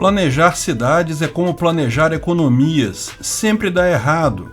Planejar cidades é como planejar economias, sempre dá errado.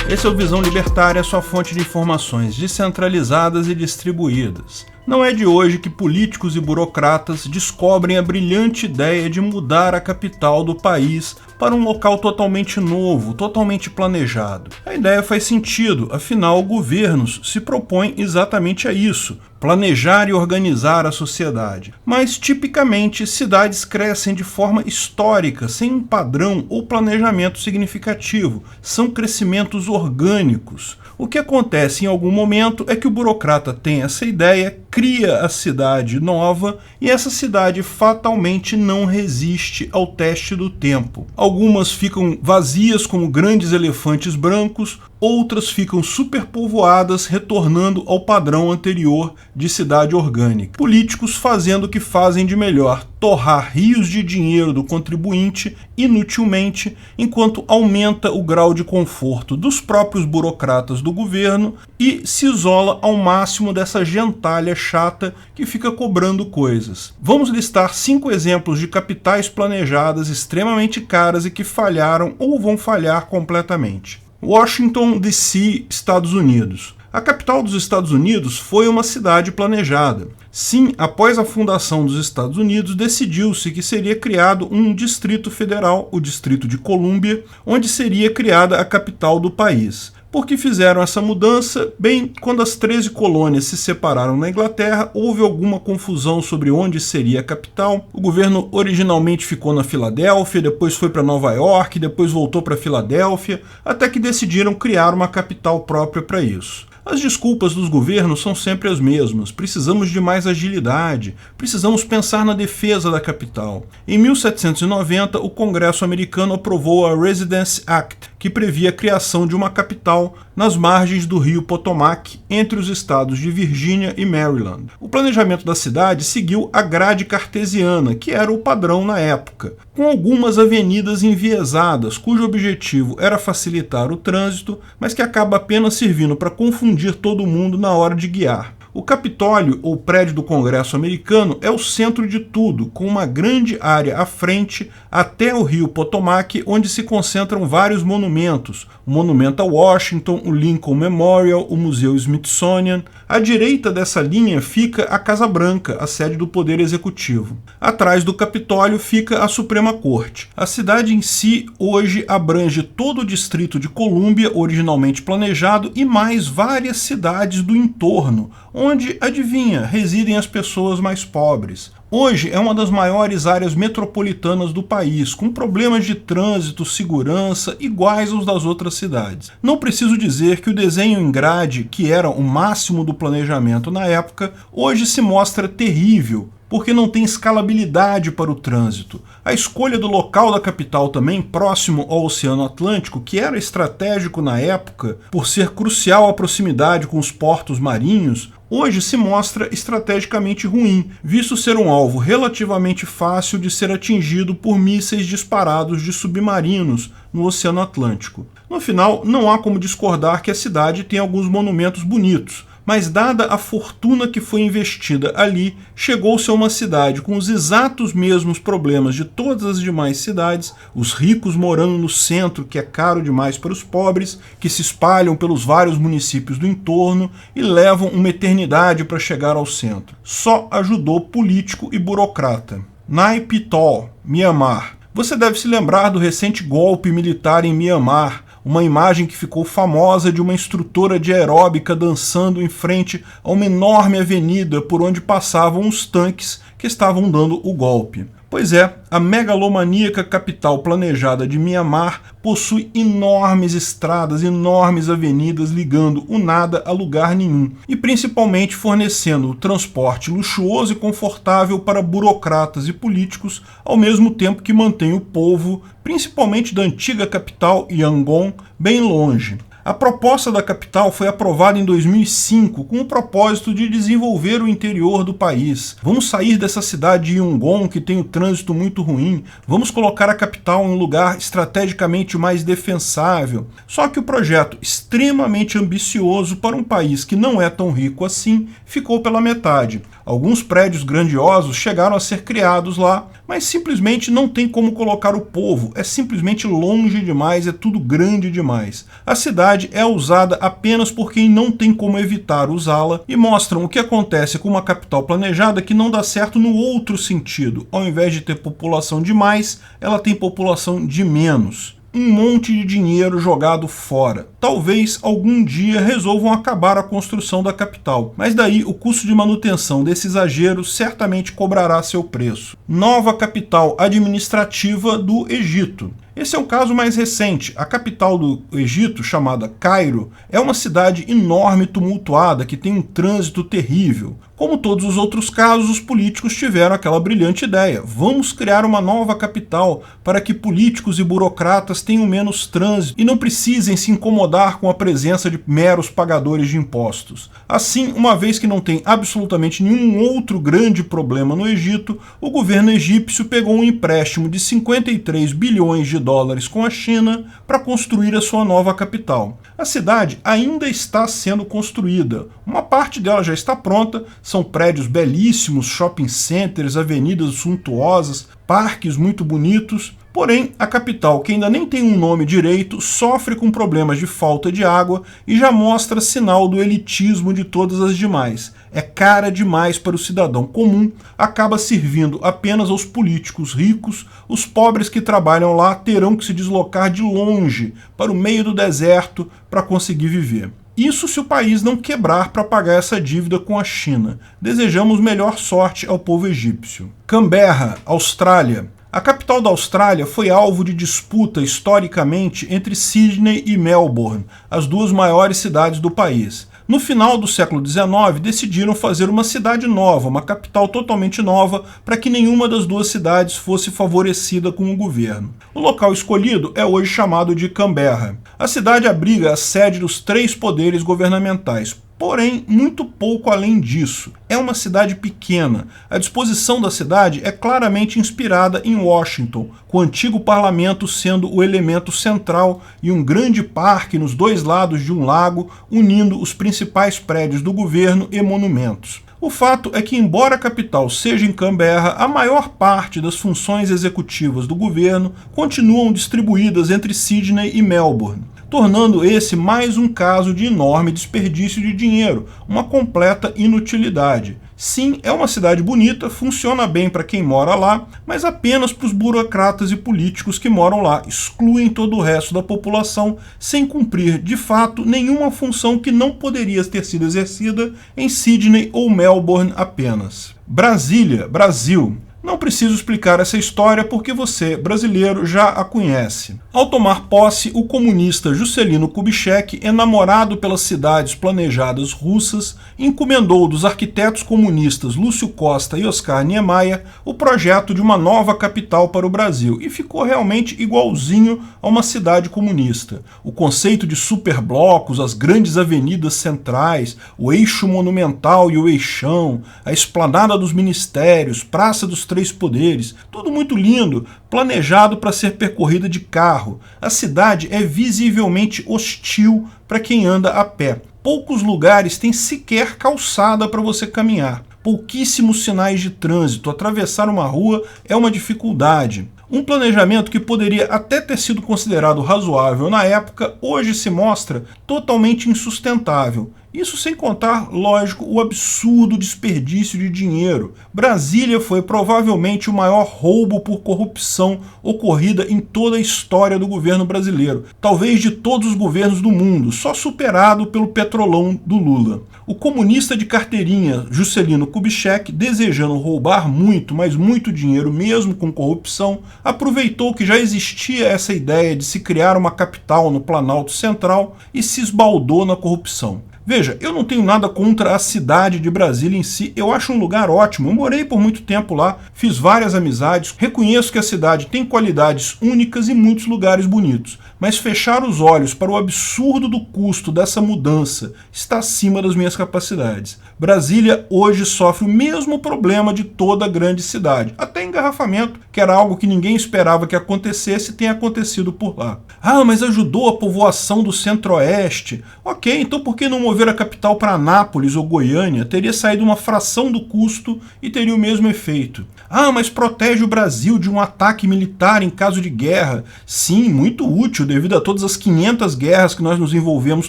Esse é o Visão Libertária, sua fonte de informações descentralizadas e distribuídas. Não é de hoje que políticos e burocratas descobrem a brilhante ideia de mudar a capital do país para um local totalmente novo, totalmente planejado. A ideia faz sentido, afinal, governos se propõem exatamente a isso, planejar e organizar a sociedade. Mas, tipicamente, cidades crescem de forma histórica, sem um padrão ou planejamento significativo. São crescimentos orgânicos. O que acontece em algum momento é que o burocrata tem essa ideia, cria a cidade nova e essa cidade fatalmente não resiste ao teste do tempo. Algumas ficam vazias como grandes elefantes brancos, outras ficam superpovoadas, retornando ao padrão anterior de cidade orgânica. Políticos fazendo o que fazem de melhor, torrar rios de dinheiro do contribuinte inutilmente, enquanto aumenta o grau de conforto dos próprios burocratas do governo e se isola ao máximo dessa gentalha chata que fica cobrando coisas. Vamos listar 5 exemplos de capitais planejadas extremamente caras e que falharam ou vão falhar completamente. Washington, D.C., Estados Unidos. A capital dos Estados Unidos foi uma cidade planejada. Sim, após a fundação dos Estados Unidos, decidiu-se que seria criado um distrito federal, o Distrito de Colômbia, onde seria criada a capital do país. Por que fizeram essa mudança? Bem, quando as 13 colônias se separaram na Inglaterra, houve alguma confusão sobre onde seria a capital. O governo originalmente ficou na Filadélfia, depois foi para Nova York, depois voltou para Filadélfia, até que decidiram criar uma capital própria para isso. As desculpas dos governos são sempre as mesmas. Precisamos de mais agilidade, precisamos pensar na defesa da capital. Em 1790, o Congresso americano aprovou a Residence Act, que previa a criação de uma capital nas margens do rio Potomac, entre os estados de Virgínia e Maryland. O planejamento da cidade seguiu a grade cartesiana, que era o padrão na época, com algumas avenidas enviesadas, cujo objetivo era facilitar o trânsito, mas que acaba apenas servindo para confundir todo mundo na hora de guiar. O Capitólio, ou prédio do Congresso americano, é o centro de tudo, com uma grande área à frente até o rio Potomac, onde se concentram vários monumentos. O Monumento a Washington, o Lincoln Memorial, o Museu Smithsonian. À direita dessa linha fica a Casa Branca, a sede do Poder Executivo. Atrás do Capitólio fica a Suprema Corte. A cidade em si hoje abrange todo o Distrito de Colômbia, originalmente planejado, e mais várias cidades do entorno, onde, adivinha, residem as pessoas mais pobres. Hoje é uma das maiores áreas metropolitanas do país, com problemas de trânsito, segurança iguais aos das outras cidades. Não preciso dizer que o desenho em grade, que era o máximo do planejamento na época, hoje se mostra terrível, porque não tem escalabilidade para o trânsito. A escolha do local da capital também, próximo ao Oceano Atlântico, que era estratégico na época, por ser crucial a proximidade com os portos marinhos, hoje se mostra estrategicamente ruim, visto ser um alvo relativamente fácil de ser atingido por mísseis disparados de submarinos no Oceano Atlântico. No final, não há como discordar que a cidade tem alguns monumentos bonitos, mas dada a fortuna que foi investida ali, chegou-se a uma cidade com os exatos mesmos problemas de todas as demais cidades, os ricos morando no centro, que é caro demais para os pobres, que se espalham pelos vários municípios do entorno e levam uma eternidade para chegar ao centro. Só ajudou político e burocrata. Naypyidaw, Mianmar. Você deve se lembrar do recente golpe militar em Mianmar, uma imagem que ficou famosa de uma instrutora de aeróbica dançando em frente a uma enorme avenida por onde passavam os tanques que estavam dando o golpe. Pois é, a megalomaníaca capital planejada de Mianmar possui enormes estradas, enormes avenidas ligando o nada a lugar nenhum e principalmente fornecendo o transporte luxuoso e confortável para burocratas e políticos, ao mesmo tempo que mantém o povo, principalmente da antiga capital Yangon, bem longe. A proposta da capital foi aprovada em 2005 com o propósito de desenvolver o interior do país. Vamos sair dessa cidade de Yangon que tem o trânsito muito ruim, vamos colocar a capital em um lugar estrategicamente mais defensável. Só que o projeto, extremamente ambicioso para um país que não é tão rico assim, ficou pela metade. Alguns prédios grandiosos chegaram a ser criados lá, mas simplesmente não tem como colocar o povo, é simplesmente longe demais, é tudo grande demais. A cidade é usada apenas por quem não tem como evitar usá-la e mostram o que acontece com uma capital planejada que não dá certo no outro sentido. Ao invés de ter população demais, ela tem população de menos. Um monte de dinheiro jogado fora. Talvez algum dia resolvam acabar a construção da capital, mas daí o custo de manutenção desse exagero certamente cobrará seu preço. Nova capital administrativa do Egito. Esse é um caso mais recente. A capital do Egito, chamada Cairo, é uma cidade enorme e tumultuada que tem um trânsito terrível. Como todos os outros casos, os políticos tiveram aquela brilhante ideia: vamos criar uma nova capital para que políticos e burocratas tenham menos trânsito e não precisem se incomodar com a presença de meros pagadores de impostos. Assim, uma vez que não tem absolutamente nenhum outro grande problema no Egito, o governo egípcio pegou um empréstimo de 53 bilhões de dólares com a China para construir a sua nova capital. A cidade ainda está sendo construída. Uma parte dela já está pronta, são prédios belíssimos, shopping centers, avenidas suntuosas, parques muito bonitos. Porém, a capital, que ainda nem tem um nome direito, sofre com problemas de falta de água e já mostra sinal do elitismo de todas as demais. É cara demais para o cidadão comum, acaba servindo apenas aos políticos ricos, os pobres que trabalham lá terão que se deslocar de longe, para o meio do deserto, para conseguir viver. Isso se o país não quebrar para pagar essa dívida com a China. Desejamos melhor sorte ao povo egípcio. Canberra, Austrália. A capital da Austrália foi alvo de disputa historicamente entre Sydney e Melbourne, as duas maiores cidades do país. No final do século XIX, decidiram fazer uma cidade nova, uma capital totalmente nova, para que nenhuma das duas cidades fosse favorecida com o governo. O local escolhido é hoje chamado de Canberra. A cidade abriga a sede dos 3 poderes governamentais, porém, muito pouco além disso. É uma cidade pequena. A disposição da cidade é claramente inspirada em Washington, com o antigo parlamento sendo o elemento central e um grande parque nos 2 lados de um lago, unindo os principais prédios do governo e monumentos. O fato é que, embora a capital seja em Canberra, a maior parte das funções executivas do governo continuam distribuídas entre Sydney e Melbourne, tornando esse mais um caso de enorme desperdício de dinheiro, uma completa inutilidade. Sim, é uma cidade bonita, funciona bem para quem mora lá, mas apenas para os burocratas e políticos que moram lá, excluem todo o resto da população sem cumprir, de fato, nenhuma função que não poderia ter sido exercida em Sydney ou Melbourne apenas. Brasília, Brasil. Não preciso explicar essa história porque você, brasileiro, já a conhece. Ao tomar posse, o comunista Juscelino Kubitschek, enamorado pelas cidades planejadas russas, encomendou dos arquitetos comunistas Lúcio Costa e Oscar Niemeyer o projeto de uma nova capital para o Brasil, e ficou realmente igualzinho a uma cidade comunista. O conceito de superblocos, as grandes avenidas centrais, o eixo monumental e o eixão, a esplanada dos ministérios, Praça dos Três Poderes, tudo muito lindo, planejado para ser percorrida de carro. A cidade é visivelmente hostil para quem anda a pé. Poucos lugares têm sequer calçada para você caminhar. Pouquíssimos sinais de trânsito. Atravessar uma rua é uma dificuldade. Um planejamento que poderia até ter sido considerado razoável na época, hoje se mostra totalmente insustentável. Isso sem contar, lógico, o absurdo desperdício de dinheiro. Brasília foi provavelmente o maior roubo por corrupção ocorrida em toda a história do governo brasileiro, talvez de todos os governos do mundo, só superado pelo petrolão do Lula. O comunista de carteirinha Juscelino Kubitschek, desejando roubar muito, mas muito dinheiro mesmo com corrupção, aproveitou que já existia essa ideia de se criar uma capital no Planalto Central e se esbaldou na corrupção. Veja, eu não tenho nada contra a cidade de Brasília em si, eu acho um lugar ótimo, eu morei por muito tempo lá, fiz várias amizades, reconheço que a cidade tem qualidades únicas e muitos lugares bonitos, mas fechar os olhos para o absurdo do custo dessa mudança está acima das minhas capacidades. Brasília hoje sofre o mesmo problema de toda grande cidade, até engarrafamento, que era algo que ninguém esperava que acontecesse, tem acontecido por lá. Ah, mas ajudou a povoação do Centro-Oeste. Ok, então por que não devolver a capital para Anápolis ou Goiânia teria saído uma fração do custo e teria o mesmo efeito. Ah, mas protege o Brasil de um ataque militar em caso de guerra. Sim, muito útil devido a todas as 500 guerras que nós nos envolvemos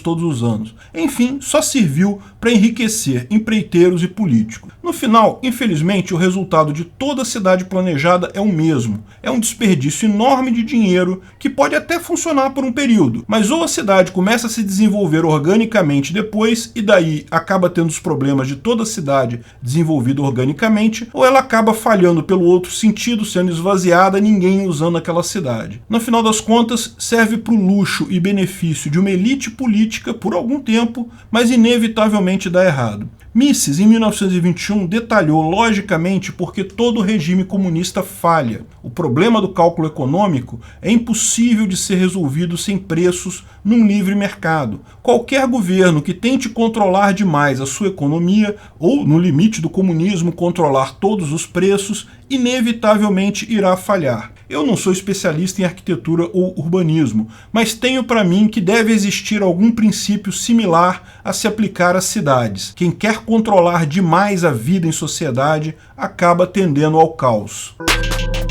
todos os anos. Enfim, só serviu para enriquecer empreiteiros e políticos. No final, infelizmente, o resultado de toda cidade planejada é o mesmo. É um desperdício enorme de dinheiro que pode até funcionar por um período, mas ou a cidade começa a se desenvolver organicamente depois e daí acaba tendo os problemas de toda a cidade desenvolvida organicamente, ou ela acaba falhando pelo outro sentido, sendo esvaziada, ninguém usando aquela cidade. No final das contas, serve para o luxo e benefício de uma elite política por algum tempo, mas inevitavelmente dá errado. Mises, em 1921, detalhou logicamente porque todo regime comunista falha. O problema do cálculo econômico é impossível de ser resolvido sem preços num livre mercado. Qualquer governo que tente controlar demais a sua economia, ou, no limite do comunismo, controlar todos os preços, inevitavelmente irá falhar. Eu não sou especialista em arquitetura ou urbanismo, mas tenho para mim que deve existir algum princípio similar a se aplicar às cidades. Quem quer controlar demais a vida em sociedade acaba tendendo ao caos.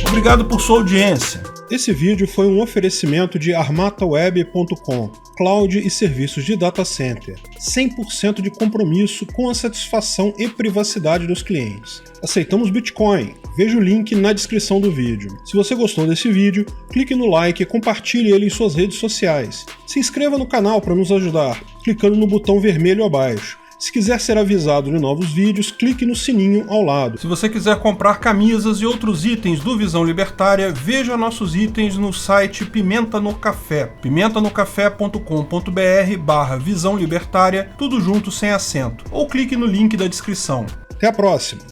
Obrigado por sua audiência. Esse vídeo foi um oferecimento de armataweb.com, cloud e serviços de data center, 100% de compromisso com a satisfação e privacidade dos clientes. Aceitamos Bitcoin, veja o link na descrição do vídeo. Se você gostou desse vídeo, clique no like e compartilhe ele em suas redes sociais. Se inscreva no canal para nos ajudar, clicando no botão vermelho abaixo. Se quiser ser avisado de novos vídeos, clique no sininho ao lado. Se você quiser comprar camisas e outros itens do Visão Libertária, veja nossos itens no site Pimenta no Café, pimentanocafé.com.br/Visão Libertária, tudo junto sem acento, ou clique no link da descrição. Até a próxima!